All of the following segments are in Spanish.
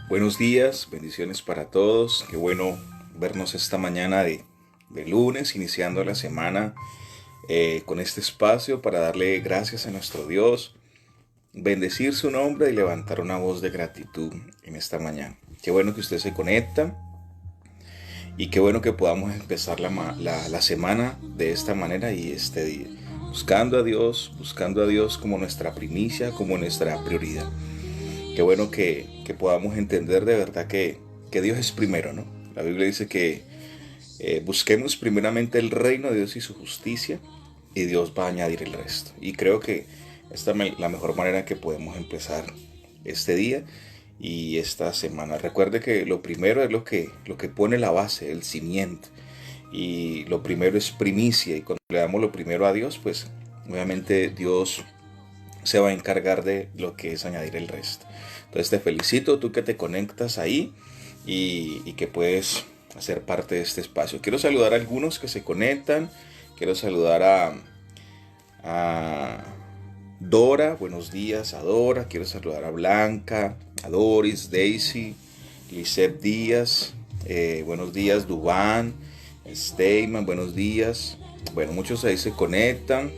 Buenos días, bendiciones para todos. Qué bueno vernos esta mañana de lunes, iniciando la semana con este espacio para darle gracias a nuestro Dios, bendecir su nombre y levantar una voz de gratitud en esta mañana. Qué bueno que usted se conecta y qué bueno que podamos empezar la semana de esta manera y este día. Buscando a Dios como nuestra primicia, como nuestra prioridad. Qué bueno que podamos entender de verdad que Dios es primero, ¿no? La Biblia dice que busquemos primeramente el reino de Dios y su justicia y Dios va a añadir el resto. Y creo que esta es la mejor manera que podemos empezar este día y esta semana. Recuerde que lo primero es lo que pone la base, el cimiento. Y lo primero es primicia y cuando le damos lo primero a Dios, pues obviamente Dios se va a encargar de lo que es añadir el resto. Entonces te felicito, tú que te conectas ahí y que puedes hacer parte de este espacio. Quiero saludar a algunos que se conectan. Quiero saludar a Dora, buenos días a Dora. Quiero saludar a Blanca, a Doris, Daisy, Lisette Díaz. Buenos días, Dubán, Steyman, buenos días. Bueno, muchos ahí se conectan.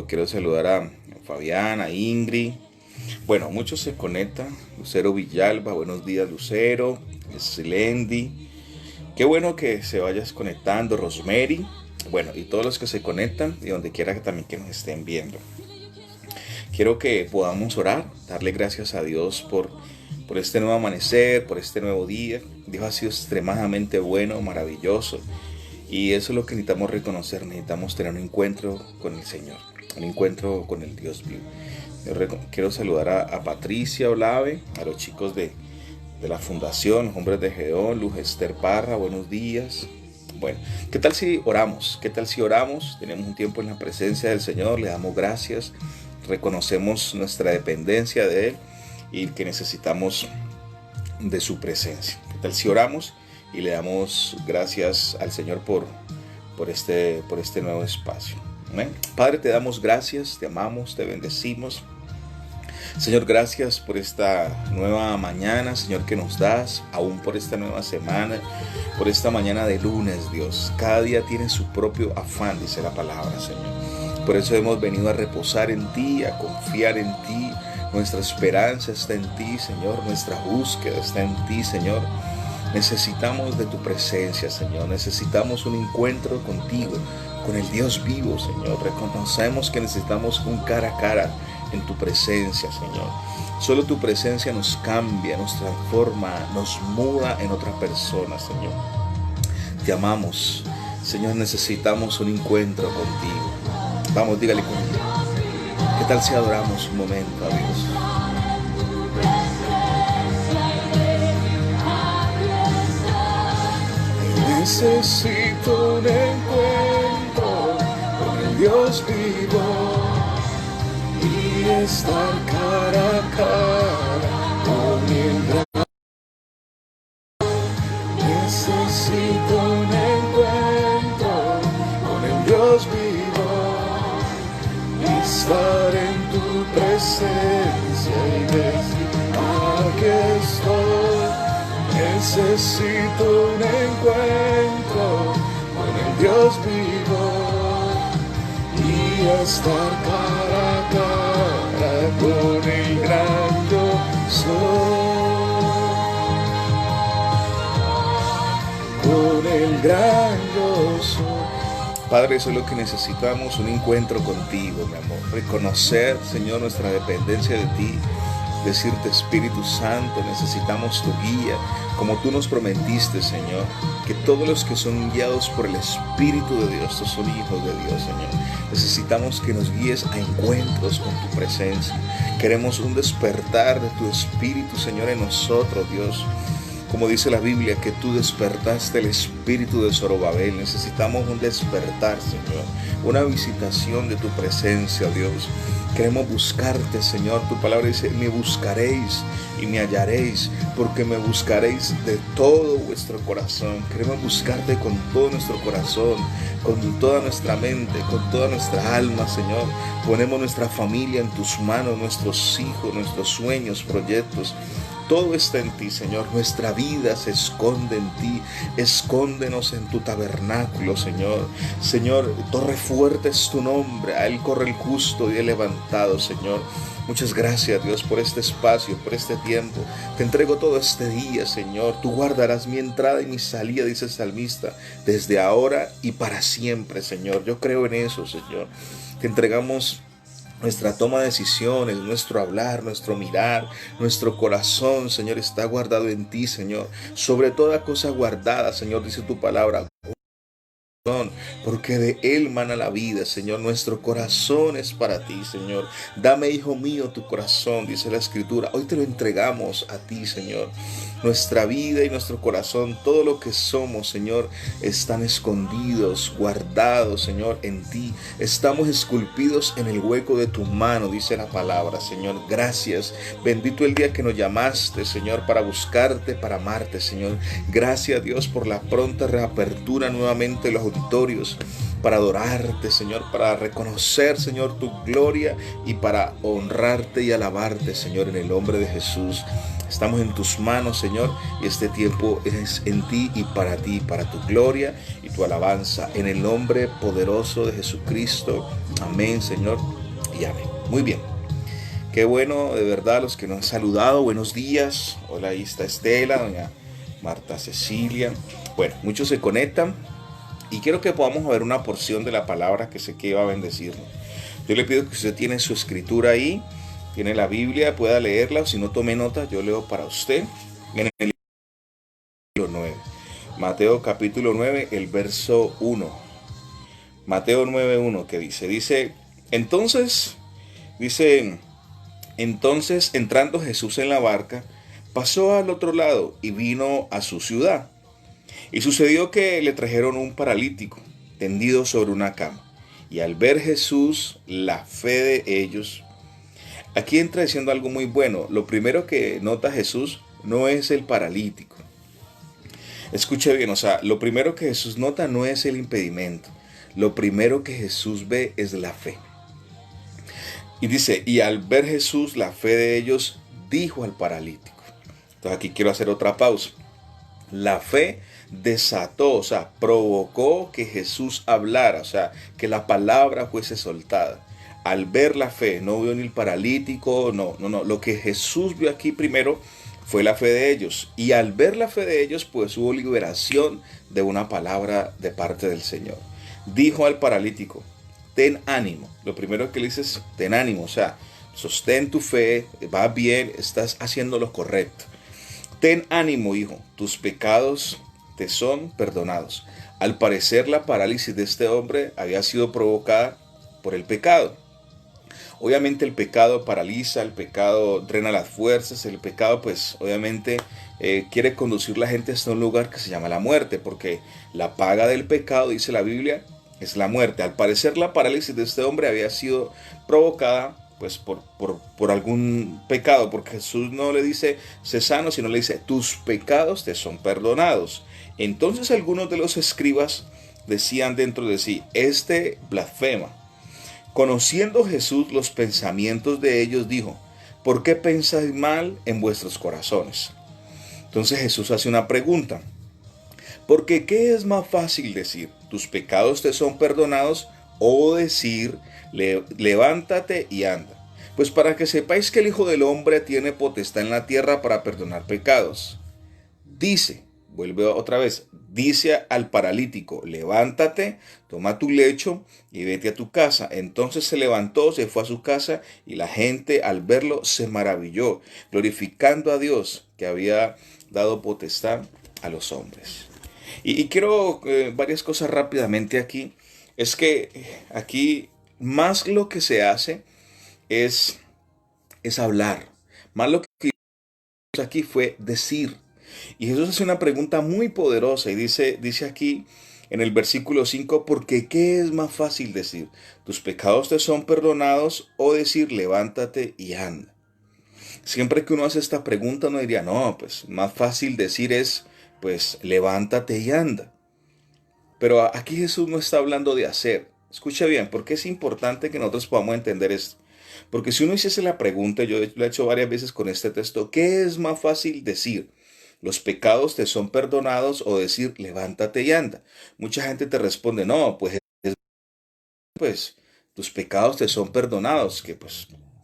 Quiero saludar a Fabián, a Ingrid. Bueno, muchos se conectan. Lucero Villalba, buenos días Lucero. Slendy. Qué bueno que se vayas conectando, Rosemary. Bueno, y todos los que se conectan y donde quiera que también que nos estén viendo. Quiero que podamos orar, darle gracias a Dios por este nuevo amanecer, por este nuevo día. Dios ha sido extremadamente bueno, maravilloso. Y eso es lo que necesitamos reconocer. Necesitamos tener un encuentro con el Señor, un encuentro con el Dios vivo. Quiero saludar a Patricia Olave, a los chicos de la Fundación los Hombres de Gedeón, Luz Esther Parra, buenos días. Bueno, ¿qué tal si oramos? ¿Qué tal si oramos? Tenemos un tiempo en la presencia del Señor, le damos gracias, reconocemos nuestra dependencia de Él y que necesitamos de su presencia. ¿Qué tal si oramos y le damos gracias al Señor por este nuevo espacio? ¿Amén? Padre, te damos gracias, te amamos, te bendecimos. Señor, gracias por esta nueva mañana, Señor, que nos das, aún por esta nueva semana, por esta mañana de lunes, Dios. Cada día tiene su propio afán, dice la palabra, Señor. Por eso hemos venido a reposar en ti, a confiar en ti. Nuestra esperanza está en ti, Señor. Nuestra búsqueda está en ti, Señor. Necesitamos de tu presencia, Señor. Necesitamos un encuentro contigo, con el Dios vivo, Señor. Reconocemos que necesitamos un cara a cara en tu presencia, Señor. Solo tu presencia nos cambia, nos transforma, nos muda en otra persona, Señor. Te amamos, Señor. Necesitamos un encuentro contigo. Vamos, dígale conmigo. ¿Qué tal si adoramos un momento a Dios? Necesito un encuentro con el Dios vivo y estar cara a cara con el gran. Necesito un encuentro con el Dios vivo y estar en tu presencia y decir, aquí estoy. Necesito un encuentro con el Dios vivo y estar cara a cara con el gran yo soy. Con el gran yo soy. Padre, eso es lo que necesitamos, un encuentro contigo, mi amor. Reconocer, Señor, nuestra dependencia de ti. Decirte, Espíritu Santo, necesitamos tu guía, como tú nos prometiste, Señor, que todos los que son guiados por el Espíritu de Dios, estos son hijos de Dios, Señor. Necesitamos que nos guíes a encuentros con tu presencia. Queremos un despertar de tu Espíritu, Señor, en nosotros, Dios. Como dice la Biblia, que tú despertaste el espíritu de Zorobabel. Necesitamos un despertar, Señor. Una visitación de tu presencia, Dios. Queremos buscarte, Señor. Tu palabra dice, me buscaréis y me hallaréis, porque me buscaréis de todo vuestro corazón. Queremos buscarte con todo nuestro corazón, con toda nuestra mente, con toda nuestra alma, Señor. Ponemos nuestra familia en tus manos, nuestros hijos, nuestros sueños, proyectos. todo está en ti, Señor. Nuestra vida se esconde en ti. Escóndenos en tu tabernáculo, Señor. Señor, torre fuerte es tu nombre. A él corre el justo y el levantado, Señor. Muchas gracias, Dios, por este espacio, por este tiempo. Te entrego todo este día, Señor. Tú guardarás mi entrada y mi salida, dice el salmista, desde ahora y para siempre, Señor. Yo creo en eso, Señor. Te entregamos nuestra toma de decisiones, nuestro hablar, nuestro mirar, nuestro corazón, Señor, está guardado en ti, Señor. Sobre toda cosa guardada, Señor, dice tu palabra, porque de él mana la vida, Señor. Nuestro corazón es para ti, Señor. Dame, hijo mío, tu corazón, dice la Escritura. Hoy te lo entregamos a ti, Señor. Nuestra vida y nuestro corazón, todo lo que somos, Señor, están escondidos, guardados, Señor, en ti. Estamos esculpidos en el hueco de tu mano, dice la palabra, Señor. Gracias. Bendito el día que nos llamaste, Señor, para buscarte, para amarte, Señor. Gracias, Dios, por la pronta reapertura nuevamente de los auditorios, para adorarte, Señor, para reconocer, Señor, tu gloria y para honrarte y alabarte, Señor, en el nombre de Jesús. Estamos en tus manos, Señor, y este tiempo es en ti y para tu gloria y tu alabanza, en el nombre poderoso de Jesucristo. Amén, Señor, y amén. Muy bien. Qué bueno, de verdad, los que nos han saludado. Buenos días. Hola, ahí está Estela, doña Marta Cecilia. Bueno, muchos se conectan y quiero que podamos ver una porción de la palabra que sé que va a bendecirnos. Yo le pido que usted tiene su escritura ahí, tiene la Biblia, pueda leerla, o si no tome nota, yo leo para usted en el capítulo 9. Mateo capítulo 9, el verso 1. Mateo 9:1, que dice, entonces entrando Jesús en la barca, pasó al otro lado y vino a su ciudad. Y sucedió que le trajeron un paralítico, tendido sobre una cama. Y al ver Jesús la fe de ellos, aquí entra diciendo algo muy bueno. Lo primero que nota Jesús no es el paralítico. Escuche bien, lo primero que Jesús nota no es el impedimento. Lo primero que Jesús ve es la fe. Y dice, y al ver Jesús la fe de ellos, dijo al paralítico. Entonces aquí quiero hacer otra pausa. La fe desató, provocó que Jesús hablara, que la palabra fuese soltada. Al ver la fe, no vio ni el paralítico, no. Lo que Jesús vio aquí primero fue la fe de ellos. Y al ver la fe de ellos, pues hubo liberación de una palabra de parte del Señor. Dijo al paralítico, ten ánimo. Lo primero que le dice es, ten ánimo, sostén tu fe, va bien, estás haciendo lo correcto. Ten ánimo, hijo, tus pecados te son perdonados. Al parecer, la parálisis de este hombre había sido provocada por el pecado. Obviamente el pecado paraliza, el pecado drena las fuerzas, el pecado pues obviamente quiere conducir a la gente hasta un lugar que se llama la muerte, porque la paga del pecado, dice la Biblia, es la muerte. Al parecer la parálisis de este hombre había sido provocada pues por algún pecado, porque Jesús no le dice sé sano, sino le dice tus pecados te son perdonados. Entonces algunos de los escribas decían dentro de sí, este blasfema. Conociendo Jesús los pensamientos de ellos, dijo, ¿por qué pensáis mal en vuestros corazones? Entonces Jesús hace una pregunta, porque ¿qué es más fácil decir? ¿Tus pecados te son perdonados? O decir, levántate y anda. Pues para que sepáis que el Hijo del Hombre tiene potestad en la tierra para perdonar pecados. Dice, vuelve otra vez, dice al paralítico, levántate, toma tu lecho y vete a tu casa. Entonces se levantó, se fue a su casa y la gente al verlo se maravilló, glorificando a Dios que había dado potestad a los hombres. Y quiero varias cosas rápidamente aquí. Es que aquí más lo que se hace es hablar. Más lo que hicimos aquí fue decir. Y Jesús hace una pregunta muy poderosa y dice aquí en el versículo 5, porque ¿qué es más fácil decir? ¿Tus pecados te son perdonados? O decir, levántate y anda. Siempre que uno hace esta pregunta uno diría, no, pues más fácil decir es, pues levántate y anda. Pero aquí Jesús no está hablando de hacer. Escucha bien, porque es importante que nosotros podamos entender esto. Porque si uno hiciese la pregunta, yo lo he hecho varias veces con este texto, ¿qué es más fácil decir? ¿Los pecados te son perdonados o decir levántate y anda? Mucha gente te responde, no, pues tus pecados te son perdonados,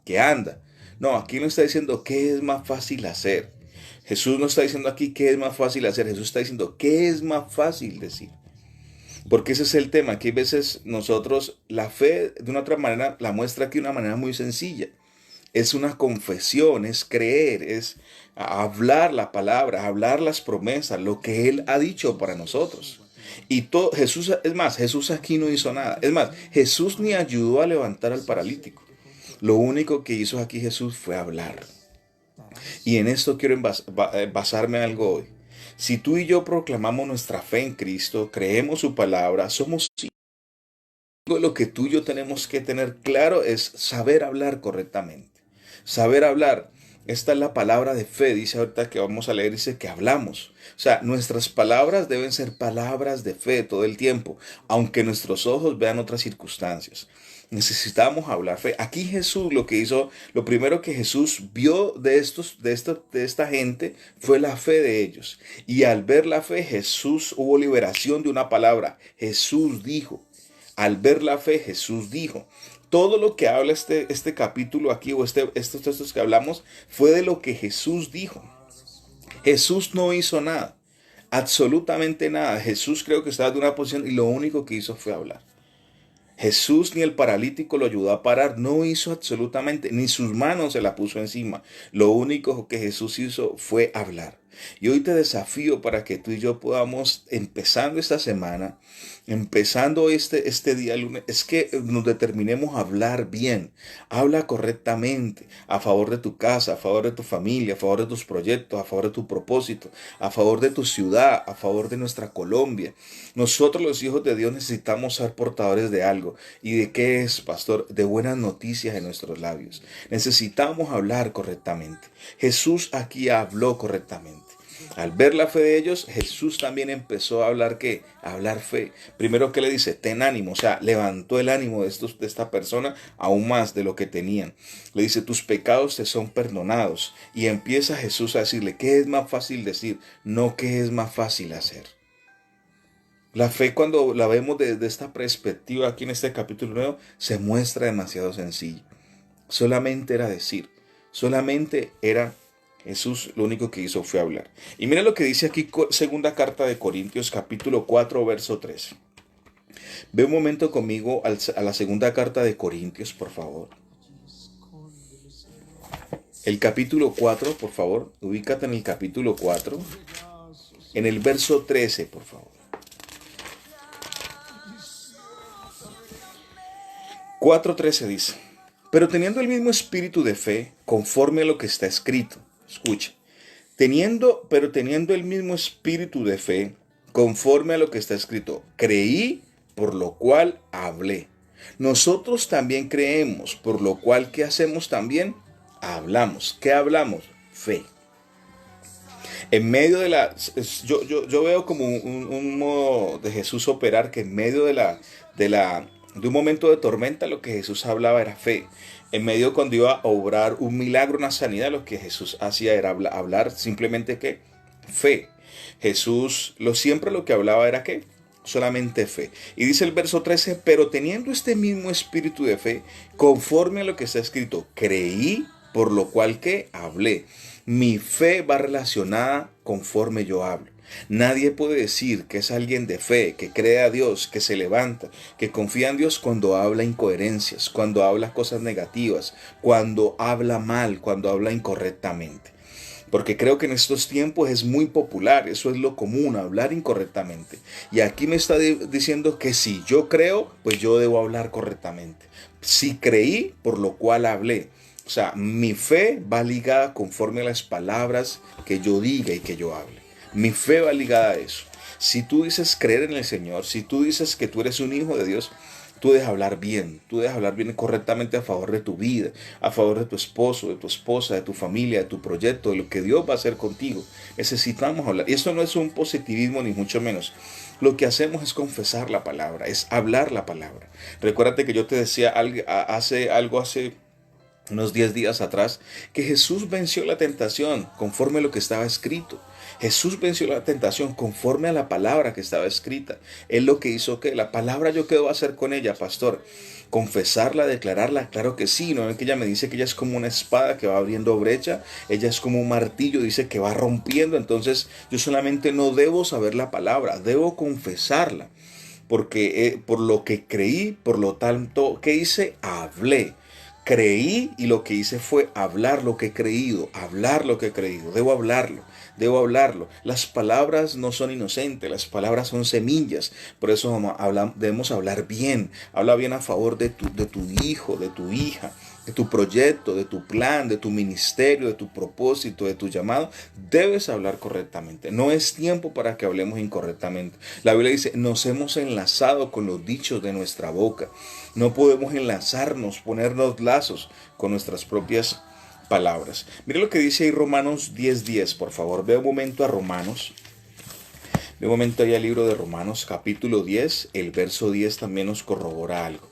que anda. No, aquí no está diciendo qué es más fácil hacer. Jesús no está diciendo aquí qué es más fácil hacer, Jesús está diciendo qué es más fácil decir. Porque ese es el tema, que a veces nosotros la fe de una otra manera la muestra aquí de una manera muy sencilla. Es una confesión, es creer, es hablar la palabra, hablar las promesas, lo que Él ha dicho para nosotros. Y todo, Jesús, es más, Jesús aquí no hizo nada. Es más, Jesús ni ayudó a levantar al paralítico. Lo único que hizo aquí Jesús fue hablar. Y en esto quiero basarme en algo hoy. Si tú y yo proclamamos nuestra fe en Cristo, creemos su palabra, somos hijos. Lo que tú y yo tenemos que tener claro es saber hablar correctamente. Saber hablar. Esta es la palabra de fe, dice ahorita que vamos a leer, dice que hablamos. O sea, nuestras palabras deben ser palabras de fe todo el tiempo, aunque nuestros ojos vean otras circunstancias. Necesitamos hablar fe. Aquí Jesús lo que hizo, lo primero que Jesús vio de esta gente fue la fe de ellos. Y al ver la fe, Jesús hubo liberación de una palabra. Jesús dijo. Al ver la fe, Jesús dijo. Todo lo que habla este capítulo aquí o estos textos que hablamos fue de lo que Jesús dijo. Jesús no hizo nada, absolutamente nada. Jesús creo que estaba de una posición y lo único que hizo fue hablar. Jesús ni el paralítico lo ayudó a parar, no hizo absolutamente, ni sus manos se la puso encima. Lo único que Jesús hizo fue hablar. Y hoy te desafío para que tú y yo podamos, empezando esta semana, empezando este día lunes, es que nos determinemos a hablar bien. Habla correctamente a favor de tu casa, a favor de tu familia, a favor de tus proyectos, a favor de tu propósito, a favor de tu ciudad, a favor de nuestra Colombia. Nosotros los hijos de Dios necesitamos ser portadores de algo. ¿Y de qué es, pastor? De buenas noticias en nuestros labios. Necesitamos hablar correctamente. Jesús aquí habló correctamente. Al ver la fe de ellos, Jesús también empezó a hablar ¿qué? A hablar fe. Primero que le dice, ten ánimo, o sea, levantó el ánimo de esta persona aún más de lo que tenían. Le dice, tus pecados te son perdonados. Y empieza Jesús a decirle, ¿qué es más fácil decir? No, ¿qué es más fácil hacer? La fe cuando la vemos desde esta perspectiva aquí en este capítulo 9 se muestra demasiado sencilla. Solamente era decir, solamente era Jesús lo único que hizo fue hablar. Y mira lo que dice aquí segunda carta de Corintios capítulo 4 verso 13. Ve un momento conmigo a la segunda carta de Corintios, por favor. El capítulo 4, por favor, ubícate en el capítulo 4, en el verso 13, por favor. 4:13 dice, pero teniendo el mismo espíritu de fe, conforme a lo que está escrito. Escucha, pero teniendo el mismo espíritu de fe, conforme a lo que está escrito, creí, por lo cual hablé. Nosotros también creemos, por lo cual, ¿qué hacemos también? Hablamos. ¿Qué hablamos? Fe. En medio de yo veo como un modo de Jesús operar que en medio de un momento de tormenta lo que Jesús hablaba era fe. En medio cuando iba a obrar un milagro, una sanidad, lo que Jesús hacía era hablar simplemente ¿qué? Fe. Jesús siempre lo que hablaba era ¿qué? Solamente fe. Y dice el verso 13, pero teniendo este mismo espíritu de fe, conforme a lo que está escrito, creí, por lo cual ¿qué? Hablé. Mi fe va relacionada conforme yo hablo. Nadie puede decir que es alguien de fe, que cree a Dios, que se levanta, que confía en Dios cuando habla incoherencias, cuando habla cosas negativas, cuando habla mal, cuando habla incorrectamente. Porque creo que en estos tiempos es muy popular, eso es lo común, hablar incorrectamente. Y aquí me está diciendo que si yo creo, pues yo debo hablar correctamente. Si creí, por lo cual hablé. O sea, mi fe va ligada conforme a las palabras que yo diga y que yo hable. Mi fe va ligada a eso. Si tú dices creer en el Señor, si tú dices que tú eres un hijo de Dios, tú debes hablar bien. Tú debes hablar bien correctamente a favor de tu vida, a favor de tu esposo, de tu esposa, de tu familia, de tu proyecto, de lo que Dios va a hacer contigo. Necesitamos hablar. Y esto no es un positivismo ni mucho menos. Lo que hacemos es confesar la palabra, es hablar la palabra. Recuérdate que yo te decía hace unos 10 días atrás, que Jesús venció la tentación conforme a lo que estaba escrito. Jesús venció la tentación conforme a la palabra que estaba escrita. Él lo que hizo, que la palabra yo qué voy a hacer con ella, pastor. Confesarla, declararla, claro que sí. No es que ella me dice que ella es como una espada que va abriendo brecha, ella es como un martillo, dice que va rompiendo. Entonces yo solamente no debo saber la palabra, debo confesarla. Porque por lo que creí, por lo tanto, ¿qué hice? Hablé. Creí y lo que hice fue hablar lo que he creído, hablar lo que he creído. Debo hablarlo, debo hablarlo. Las palabras no son inocentes, las palabras son semillas. Por eso debemos hablar bien. Habla bien a favor de tu hijo, de tu hija, de tu proyecto, de tu plan, de tu ministerio, de tu propósito, de tu llamado. Debes hablar correctamente. No es tiempo para que hablemos incorrectamente. La Biblia dice, nos hemos enlazado con los dichos de nuestra boca. No podemos enlazarnos, ponernos lazos con nuestras propias palabras. Mire lo que dice ahí Romanos 10:10, por favor. Ve un momento a Romanos. Ve un momento ahí al libro de Romanos, capítulo 10. El verso 10 también nos corrobora algo.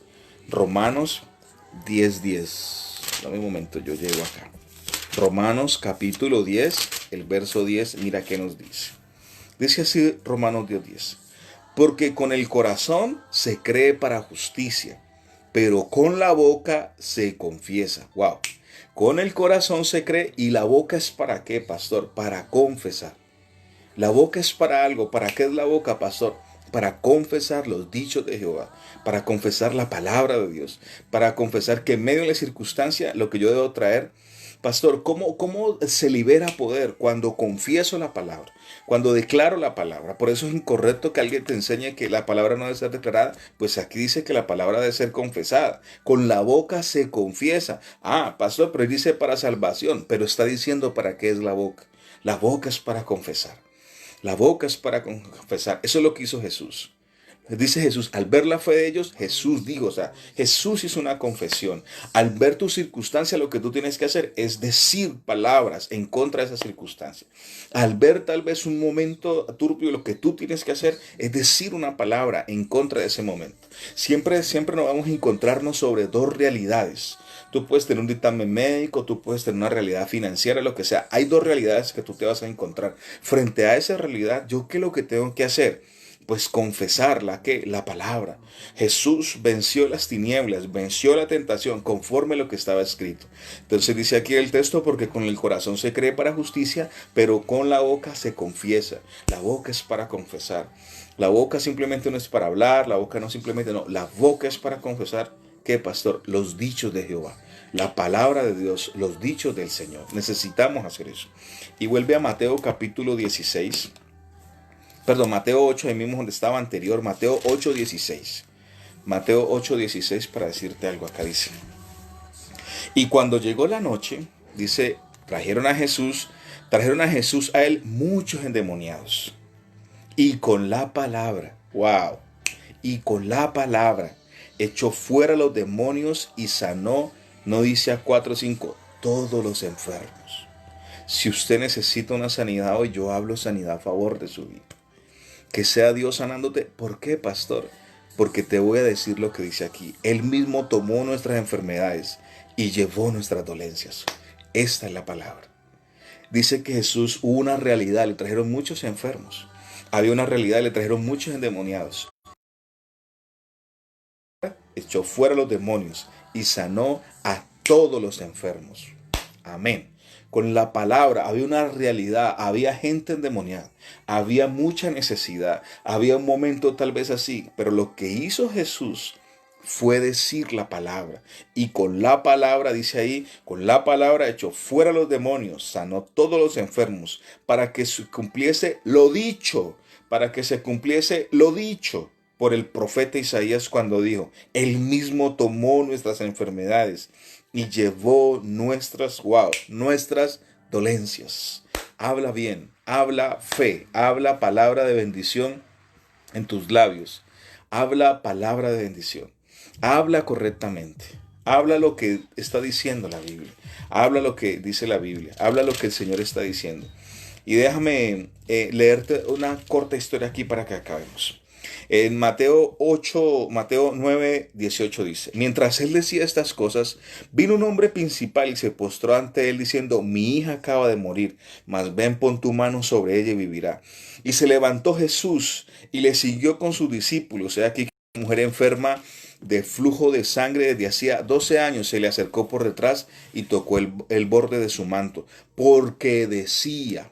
Romanos 10:10. Dame un momento, yo llego acá. Romanos, capítulo 10, el verso 10. Mira qué nos dice. Dice así Romanos 10:10. Porque con el corazón se cree para justicia, pero con la boca se confiesa. Wow. Con el corazón se cree y la boca es para qué, pastor? Para confesar. La boca es para algo. ¿Para qué es la boca, pastor? Para confesar los dichos de Jehová, para confesar la palabra de Dios, para confesar que en medio de la circunstancia lo que yo debo traer. Pastor, ¿cómo se libera poder? Cuando confieso la palabra, cuando declaro la palabra. Por eso es incorrecto que alguien te enseñe que la palabra no debe ser declarada. Pues aquí dice que la palabra debe ser confesada. Con la boca se confiesa. Ah, pastor, pero dice para salvación, pero está diciendo para qué es la boca. La boca es para confesar. La boca es para confesar. Eso es lo que hizo Jesús. Dice Jesús, al ver la fe de ellos, Jesús dijo, o sea, Jesús hizo una confesión. Al ver tu circunstancia, lo que tú tienes que hacer es decir palabras en contra de esa circunstancia. Al ver tal vez un momento turbio, lo que tú tienes que hacer es decir una palabra en contra de ese momento. Siempre nos vamos a encontrarnos sobre dos realidades. Tú puedes tener un dictamen médico, tú puedes tener una realidad financiera, lo que sea. Hay dos realidades que tú te vas a encontrar. Frente a esa realidad, ¿yo qué es lo que tengo que hacer? Pues confesar la palabra. Jesús venció las tinieblas, venció la tentación conforme a lo que estaba escrito. Entonces dice aquí el texto, porque con el corazón se cree para justicia, pero con la boca se confiesa. La boca es para confesar. La boca simplemente no es para hablar, la boca no simplemente no, la boca es para confesar. ¿Qué, pastor? Los dichos de Jehová, la palabra de Dios, los dichos del Señor. Necesitamos hacer eso. Y vuelve a Mateo capítulo 16. Perdón, Mateo 8, ahí mismo donde estaba anterior, Mateo 8:16. Mateo 8:16 para decirte algo acá dice. Y cuando llegó la noche, dice, trajeron a Jesús a él muchos endemoniados. Y con la palabra, wow, y con la palabra echó fuera los demonios y sanó, no dice a 4 o 5, todos los enfermos. Si usted necesita una sanidad hoy, yo hablo sanidad a favor de su vida. Que sea Dios sanándote. ¿Por qué, pastor? Porque te voy a decir lo que dice aquí. Él mismo tomó nuestras enfermedades y llevó nuestras dolencias. Esta es la palabra. Dice que Jesús hubo una realidad, le trajeron muchos enfermos. Había una realidad, le trajeron muchos endemoniados. Echó fuera los demonios y sanó a todos los enfermos. Amén. Con la palabra había una realidad, había gente endemoniada, había mucha necesidad, había un momento tal vez así, pero lo que hizo Jesús fue decir la palabra. Y con la palabra, dice ahí, con la palabra echó fuera los demonios, sanó todos los enfermos, para que se cumpliese lo dicho, para que se cumpliese lo dicho por el profeta Isaías cuando dijo, él mismo tomó nuestras enfermedades y llevó nuestras dolencias. Habla bien, habla fe, habla palabra de bendición en tus labios. Habla palabra de bendición. Habla correctamente. Habla lo que está diciendo la Biblia. Habla lo que dice la Biblia. Habla lo que el Señor está diciendo. Y déjame leerte una corta historia aquí para que acabemos. En Mateo 9:18 dice, mientras él decía estas cosas, vino un hombre principal y se postró ante él diciendo, mi hija acaba de morir, mas ven, pon tu mano sobre ella y vivirá. Y se levantó Jesús y le siguió con sus discípulos. He aquí que una mujer enferma de flujo de sangre desde hacía 12 años se le acercó por detrás y tocó el borde de su manto, porque decía,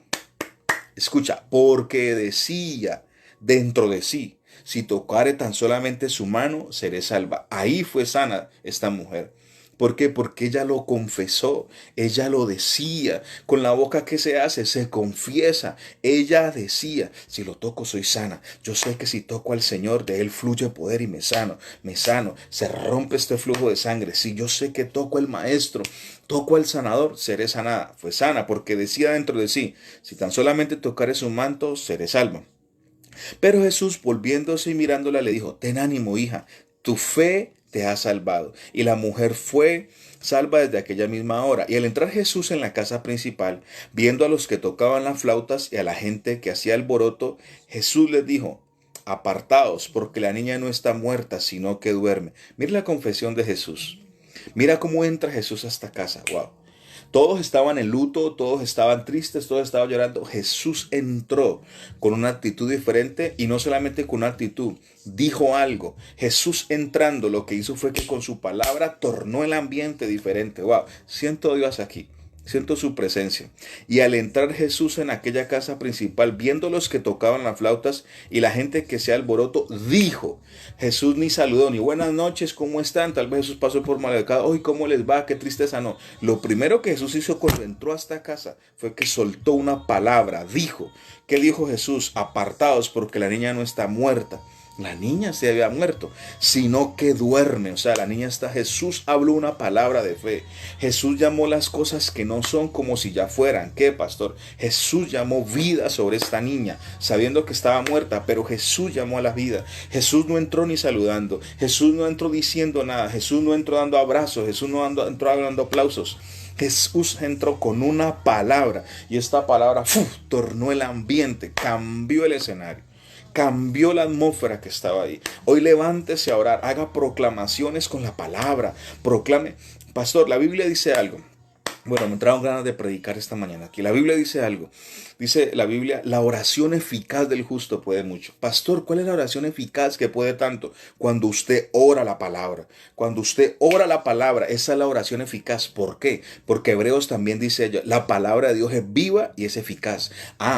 escucha, porque decía dentro de sí, si tocare tan solamente su mano, seré salva. Ahí fue sana esta mujer. ¿Por qué? Porque ella lo confesó, ella lo decía. Con la boca que se hace, se confiesa. Ella decía, si lo toco soy sana. Yo sé que si toco al Señor, de Él fluye poder y me sano. Se rompe este flujo de sangre. Si yo sé que toco al Maestro, toco al sanador, seré sanada. Fue sana porque decía dentro de sí, si tan solamente tocare su manto, seré salva. Pero Jesús, volviéndose y mirándola, le dijo, ten ánimo, hija, tu fe te ha salvado. Y la mujer fue salva desde aquella misma hora. Y al entrar Jesús en la casa principal, viendo a los que tocaban las flautas y a la gente que hacía alboroto, Jesús les dijo, apartaos, porque la niña no está muerta, sino que duerme. Mira la confesión de Jesús. Mira cómo entra Jesús a esta casa. Wow. Todos estaban en luto, todos estaban tristes, todos estaban llorando. Jesús entró con una actitud diferente y no solamente con una actitud, dijo algo. Jesús entrando lo que hizo fue que con su palabra tornó el ambiente diferente. Wow, siento a Dios aquí. Siento su presencia. Y al entrar Jesús en aquella casa principal, viendo los que tocaban las flautas y la gente que se alboroto, dijo, Jesús ni saludó, ni buenas noches, ¿cómo están? Tal vez Jesús pasó por maleducado, hoy ¿cómo les va? Qué tristeza, no. Lo primero que Jesús hizo cuando entró a esta casa fue que soltó una palabra, dijo. ¿Qué dijo Jesús? Apartaos porque la niña no está muerta. La niña se había muerto, sino que duerme. O sea, la niña está. Jesús habló una palabra de fe. Jesús llamó las cosas que no son como si ya fueran. ¿Qué, pastor? Jesús llamó vida sobre esta niña, sabiendo que estaba muerta, pero Jesús llamó a la vida. Jesús no entró ni saludando. Jesús no entró diciendo nada. Jesús no entró dando abrazos. Jesús no entró dando aplausos. Jesús entró con una palabra y esta palabra tornó el ambiente, cambió el escenario. Cambió la atmósfera que estaba ahí. Hoy levántese a orar, haga proclamaciones con la palabra. Proclame. Pastor, la Biblia dice algo. Bueno, me entraron ganas de predicar esta mañana aquí. La Biblia dice algo. Dice la Biblia, la oración eficaz del justo puede mucho. Pastor, ¿cuál es la oración eficaz que puede tanto? Cuando usted ora la palabra. Cuando usted ora la palabra, esa es la oración eficaz. ¿Por qué? Porque Hebreos también dice, la palabra de Dios es viva y es eficaz.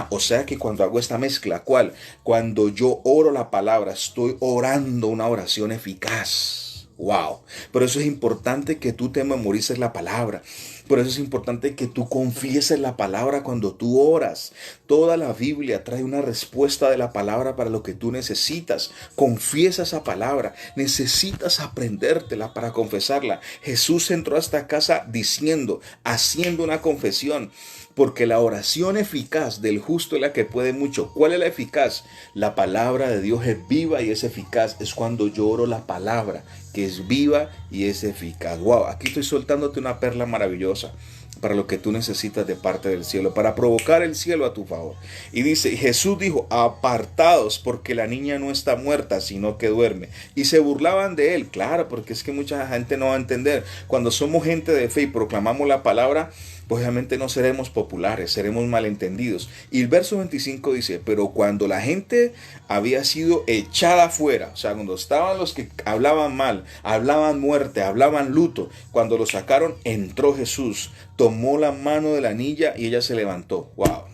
O sea que cuando hago esta mezcla, ¿cuál? Cuando yo oro la palabra, estoy orando una oración eficaz. Wow. Por eso es importante que tú te memorices la palabra. Por eso es importante que tú confieses la palabra cuando tú oras. Toda la Biblia trae una respuesta de la palabra para lo que tú necesitas. Confiesa esa palabra. Necesitas aprendértela para confesarla. Jesús entró a esta casa diciendo, haciendo una confesión. Porque la oración eficaz del justo es la que puede mucho. ¿Cuál es la eficaz? La palabra de Dios es viva y es eficaz. Es cuando yo oro la palabra, que es viva y es eficaz. Wow, aquí estoy soltándote una perla maravillosa para lo que tú necesitas de parte del cielo, para provocar el cielo a tu favor. Y dice, Jesús dijo, apartados porque la niña no está muerta, sino que duerme. Y se burlaban de él, claro, porque es que mucha gente no va a entender. Cuando somos gente de fe y proclamamos la palabra, pues obviamente no seremos populares, seremos malentendidos. Y el verso 25 dice, pero cuando la gente había sido echada fuera, o sea, cuando estaban los que hablaban mal, hablaban muerte, hablaban luto, cuando lo sacaron, entró Jesús, tomó la mano de la niña y ella se levantó. Wow.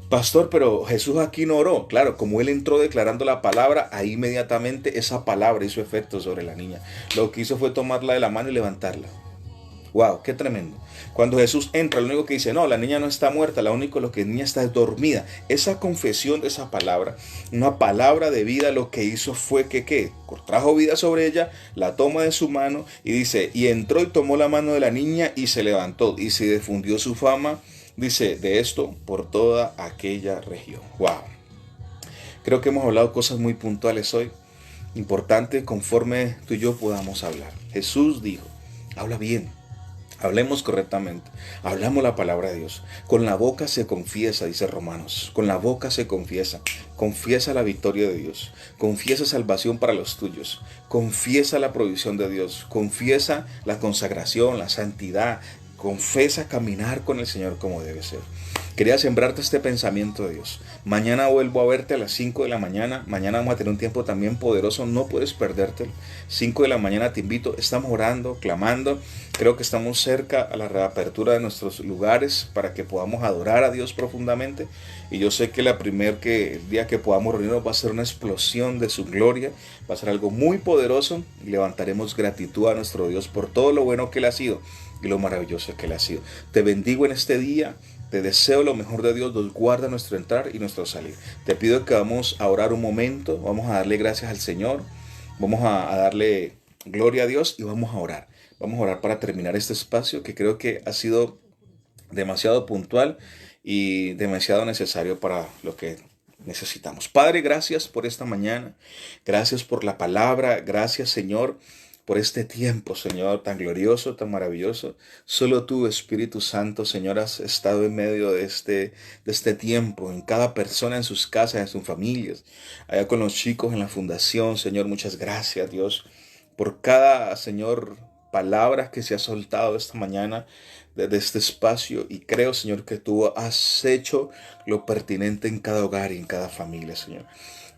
Pastor, pero Jesús aquí no oró. Claro, como él entró declarando la palabra, ahí inmediatamente esa palabra hizo efecto sobre la niña. Lo que hizo fue tomarla de la mano y levantarla. Wow, qué tremendo. Cuando Jesús entra, lo único que dice, no, la niña no está muerta, lo único lo que la niña está es dormida. Esa confesión de esa palabra, una palabra de vida, lo que hizo fue que, ¿qué? Trajo vida sobre ella, la toma de su mano y dice, y entró y tomó la mano de la niña y se levantó y se difundió su fama, dice, de esto por toda aquella región. Wow. Creo que hemos hablado cosas muy puntuales hoy, importante conforme tú y yo podamos hablar. Jesús dijo, habla bien. Hablemos correctamente, hablamos la palabra de Dios. Con la boca se confiesa, dice Romanos, con la boca se confiesa. Confiesa la victoria de Dios, confiesa salvación para los tuyos, confiesa la provisión de Dios, confiesa la consagración, la santidad, confiesa caminar con el Señor como debe ser. Quería sembrarte este pensamiento de Dios. Mañana vuelvo a verte a las 5 de la mañana. Mañana vamos a tener un tiempo también poderoso. No puedes perdértelo. 5 de la mañana te invito. Estamos orando, clamando. Creo que estamos cerca a la reapertura de nuestros lugares para que podamos adorar a Dios profundamente. Y yo sé que el día que podamos reunirnos va a ser una explosión de su gloria. Va a ser algo muy poderoso. Y levantaremos gratitud a nuestro Dios por todo lo bueno que Él ha sido y lo maravilloso que Él ha sido. Te bendigo en este día. Te deseo lo mejor de Dios, nos guarda nuestro entrar y nuestro salir. Te pido que vamos a orar un momento, vamos a darle gracias al Señor, vamos a darle gloria a Dios y vamos a orar. Vamos a orar para terminar este espacio que creo que ha sido demasiado puntual y demasiado necesario para lo que necesitamos. Padre, gracias por esta mañana, gracias por la palabra, gracias Señor, por este tiempo, Señor, tan glorioso, tan maravilloso. Solo tú, Espíritu Santo, Señor, has estado en medio de este tiempo, en cada persona, en sus casas, en sus familias, allá con los chicos en la fundación. Señor, muchas gracias, Dios, por cada, Señor, palabra que se ha soltado esta mañana desde este espacio. Y creo, Señor, que tú has hecho lo pertinente en cada hogar y en cada familia, Señor.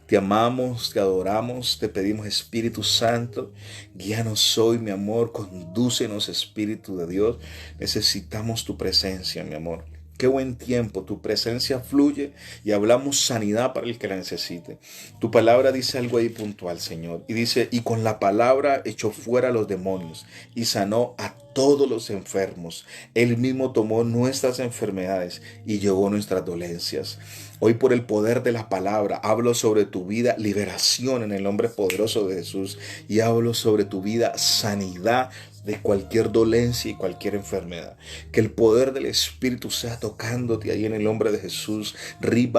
Te amamos, te adoramos, te pedimos Espíritu Santo, guíanos hoy, mi amor, condúcenos Espíritu de Dios. Necesitamos tu presencia, mi amor. Qué buen tiempo, tu presencia fluye y hablamos sanidad para el que la necesite. Tu palabra dice algo ahí puntual, Señor. Y dice, y con la palabra echó fuera a los demonios y sanó a todos los enfermos. Él mismo tomó nuestras enfermedades y llevó nuestras dolencias. Hoy por el poder de la palabra hablo sobre tu vida liberación en el nombre poderoso de Jesús y hablo sobre tu vida sanidad de cualquier dolencia y cualquier enfermedad. Que el poder del Espíritu sea tocándote ahí en el nombre de Jesús. Que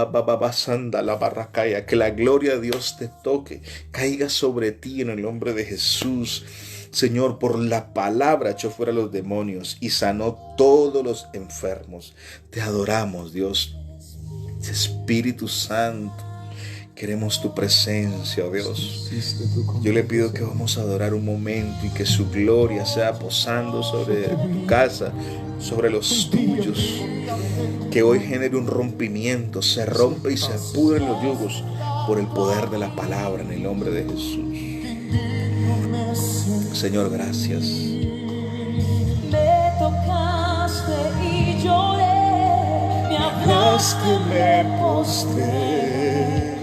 la gloria de Dios te toque, caiga sobre ti en el nombre de Jesús. Señor, por la palabra echó fuera los demonios y sanó todos los enfermos. Te adoramos, Dios. Espíritu Santo, queremos tu presencia, oh Dios. Yo le pido que vamos a adorar un momento y que su gloria sea posando sobre tu casa, sobre los tuyos. Que hoy genere un rompimiento, se rompe y se pudren los yugos por el poder de la palabra en el nombre de Jesús. Señor, gracias. Me tocaste y lloré. Me hablaste, me postré.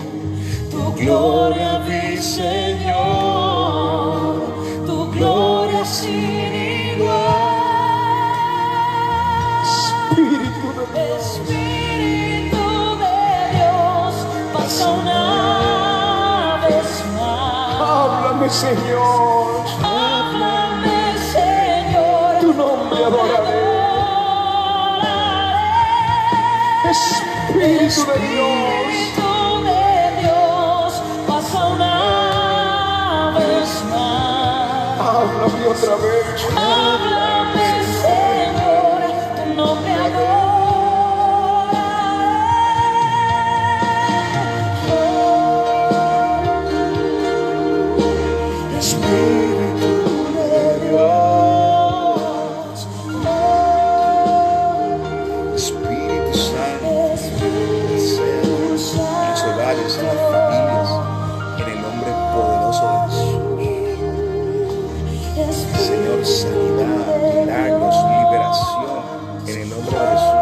Tu gloria vi, Señor, tu gloria sin igual. Espíritu de Dios, pasa una vez más. Háblame, Señor. Háblame, Señor. Tu nombre adoraré. Espíritu de Dios, pasa una vez más. Háblame otra vez. Háblame, Señor, tu nombre adoraré. Espíritu de Dios. Espíritu Santo, sea en los hogares, en las familias, en el nombre poderoso de Jesús. Señor, sanidad, milagros, liberación, en el nombre de Jesús.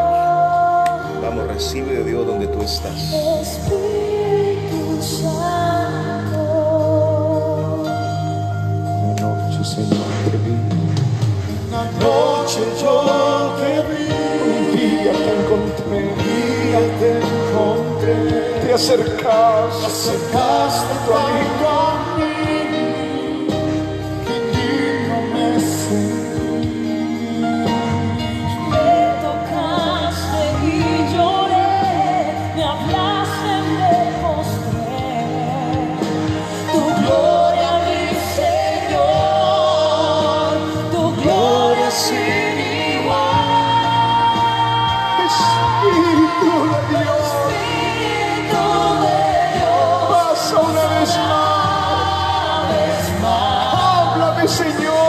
Vamos, recibe de Dios donde tú estás. Espíritu Santo. Una noche, Señor, te vi. Una noche yo te vi. Un día te encontré. Un día te encontré. Te acercaste Tanto a mí, que digno me sentí. Me tocaste y lloré, me hablaste, me postré. Tu gloria, mi Señor, tu gloria sin igual. Espíritu de Dios, pasa una vez más. Háblame, Señor.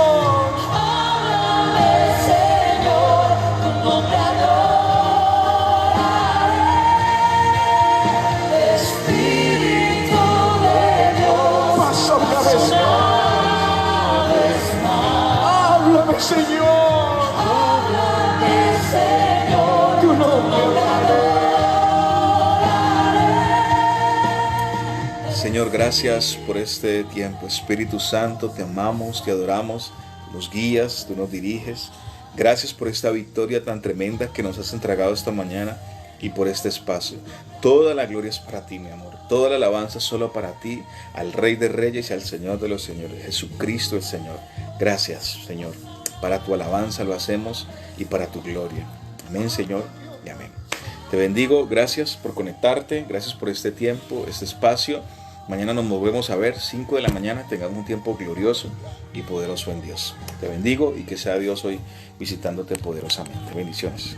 Pasa una vez más. Háblame, Señor. Tu nombre Señor, gracias por este tiempo. Espíritu Santo, te amamos, te adoramos, nos guías, tú nos diriges. Gracias por esta victoria tan tremenda que nos has entregado esta mañana y por este espacio. Toda la gloria es para ti, mi amor. Toda la alabanza solo para ti, al Rey de Reyes y al Señor de los Señores, Jesucristo el Señor. Gracias, Señor. Para tu alabanza lo hacemos y para tu gloria. Amén, Señor, y amén. Te bendigo, gracias por conectarte, gracias por este tiempo, este espacio. Mañana nos volvemos a ver, 5 de la mañana, tengamos un tiempo glorioso y poderoso en Dios. Te bendigo y que sea Dios hoy visitándote poderosamente. Bendiciones.